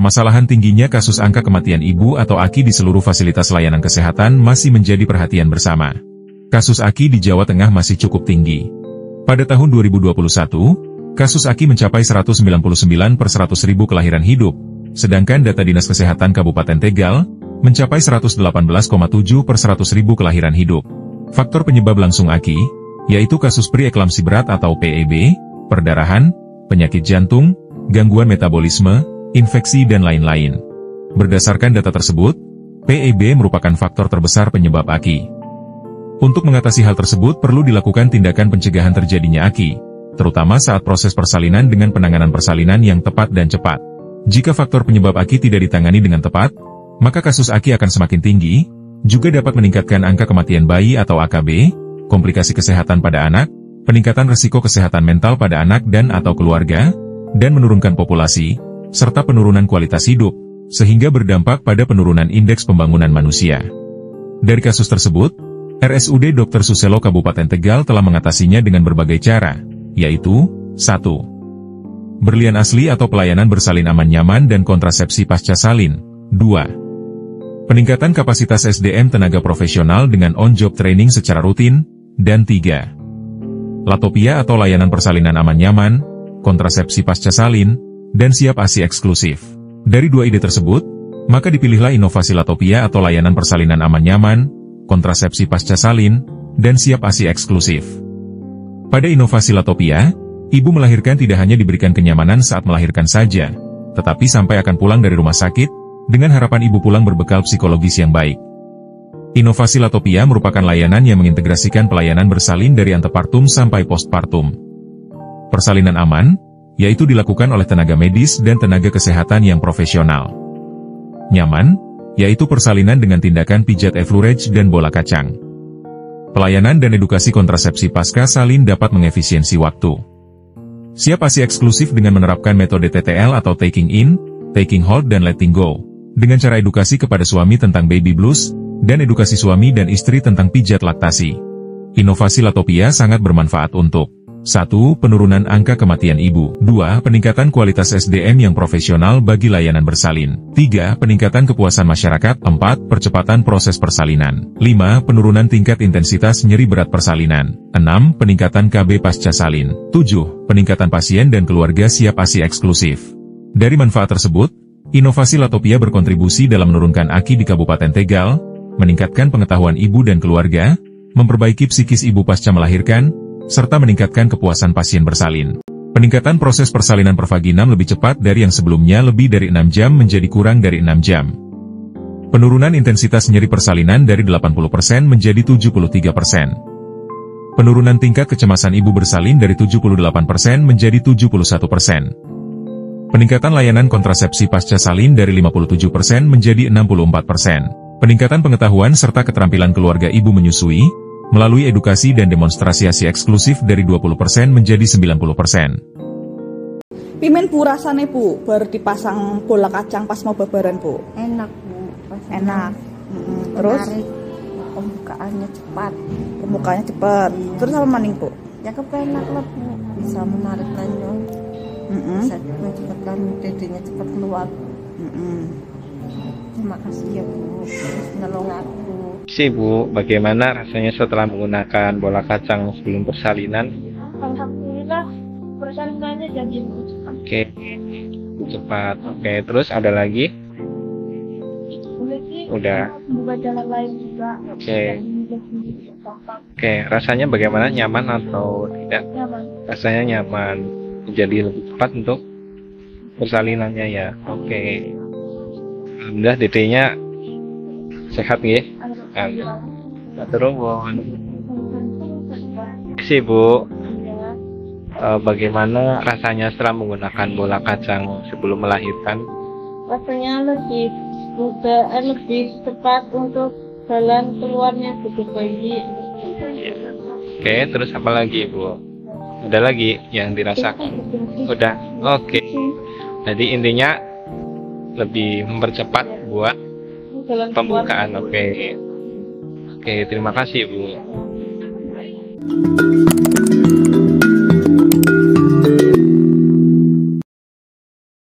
Permasalahan tingginya kasus angka kematian ibu atau AKI di seluruh fasilitas layanan kesehatan masih menjadi perhatian bersama. Kasus AKI di Jawa Tengah masih cukup tinggi. Pada tahun 2021, kasus AKI mencapai 199 per 100.000 kelahiran hidup, sedangkan data Dinas Kesehatan Kabupaten Tegal mencapai 118,7 per 100.000 kelahiran hidup. Faktor penyebab langsung AKI, yaitu kasus preeklamsi berat atau PEB, perdarahan, penyakit jantung, gangguan metabolisme, infeksi dan lain-lain. Berdasarkan data tersebut, PEB merupakan faktor terbesar penyebab AKI. Untuk mengatasi hal tersebut perlu dilakukan tindakan pencegahan terjadinya AKI, terutama saat proses persalinan dengan penanganan persalinan yang tepat dan cepat. Jika faktor penyebab AKI tidak ditangani dengan tepat, maka kasus AKI akan semakin tinggi, juga dapat meningkatkan angka kematian bayi atau AKB, komplikasi kesehatan pada anak, peningkatan risiko kesehatan mental pada anak dan atau keluarga, dan menurunkan populasi, serta penurunan kualitas hidup, sehingga berdampak pada penurunan indeks pembangunan manusia. Dari kasus tersebut, RSUD Dr. Suselo Kabupaten Tegal telah mengatasinya dengan berbagai cara, yaitu 1. Berlian asli atau pelayanan bersalin aman nyaman dan kontrasepsi pasca salin. 2. Peningkatan kapasitas SDM tenaga profesional dengan on-job training secara rutin. Dan 3. Latopia atau layanan persalinan aman nyaman, kontrasepsi pasca salin, dan siap ASI eksklusif. Dari dua ide tersebut, maka dipilihlah inovasi Latopia atau layanan persalinan aman nyaman, kontrasepsi pasca salin, dan siap ASI eksklusif. Pada inovasi Latopia, ibu melahirkan tidak hanya diberikan kenyamanan saat melahirkan saja, tetapi sampai akan pulang dari rumah sakit, dengan harapan ibu pulang berbekal psikologis yang baik. Inovasi Latopia merupakan layanan yang mengintegrasikan pelayanan bersalin dari antepartum sampai postpartum. Persalinan aman, yaitu dilakukan oleh tenaga medis dan tenaga kesehatan yang profesional. Nyaman, yaitu persalinan dengan tindakan pijat effleurage dan bola kacang. Pelayanan dan edukasi kontrasepsi pasca salin dapat mengefisiensi waktu. Siap ASI eksklusif dengan menerapkan metode TTL atau taking in, taking hold dan letting go, dengan cara edukasi kepada suami tentang baby blues, dan edukasi suami dan istri tentang pijat laktasi. Inovasi Latopia sangat bermanfaat untuk 1. Penurunan angka kematian ibu. 2. Peningkatan kualitas SDM yang profesional bagi layanan bersalin. 3. Peningkatan kepuasan masyarakat. 4. Percepatan proses persalinan. 5. Penurunan tingkat intensitas nyeri berat persalinan. 6. Peningkatan KB pasca salin. 7. Peningkatan pasien dan keluarga siap ASI eksklusif. Dari manfaat tersebut, inovasi Latopia berkontribusi dalam menurunkan AKI di Kabupaten Tegal, meningkatkan pengetahuan ibu dan keluarga, memperbaiki psikis ibu pasca melahirkan, serta meningkatkan kepuasan pasien bersalin. Peningkatan proses persalinan per vaginam lebih cepat dari yang sebelumnya lebih dari 6 jam menjadi kurang dari 6 jam. Penurunan intensitas nyeri persalinan dari 80% menjadi 73%. Penurunan tingkat kecemasan ibu bersalin dari 78% menjadi 71%. Peningkatan layanan kontrasepsi pasca salin dari 57% menjadi 64%. Peningkatan pengetahuan serta keterampilan keluarga ibu menyusui, melalui edukasi dan demonstrasi ASI eksklusif dari 20% menjadi 90%. Pimen bu rasane bu, baru dipasang bola kacang pas mau babaran bu? Enak bu, enak. Terus? Pembukaannya cepat. Pembukaannya cepat. Iya. Terus apa maning bu? Ya kepenak lah bu, bisa menarik nanyong. Bisa cepat dan dedenya cepat keluar. Terima kasih ya bu, menolong aku. Bu, bagaimana rasanya setelah menggunakan bola kacang sebelum persalinan? Alhamdulillah, persalinannya jadi cepat. Oke, cepat. Oke, terus ada lagi? Udah. Buka jalan lain juga. Oke, rasanya bagaimana? Nyaman atau tidak? Nyaman. Rasanya nyaman. Jadi lebih cepat untuk persalinannya ya. Oke. Alhamdulillah dedenya sehat ya. Terus Bu, bagaimana rasanya setelah menggunakan bola kacang sebelum melahirkan? Rasanya lebih mudah, lebih cepat untuk jalan keluarnya tubuh bayi. Oke, terus apa lagi Bu? Ada lagi yang dirasakan? Udah, oke. Jadi intinya lebih mempercepat buat pembukaan. Oke, terima kasih Bu.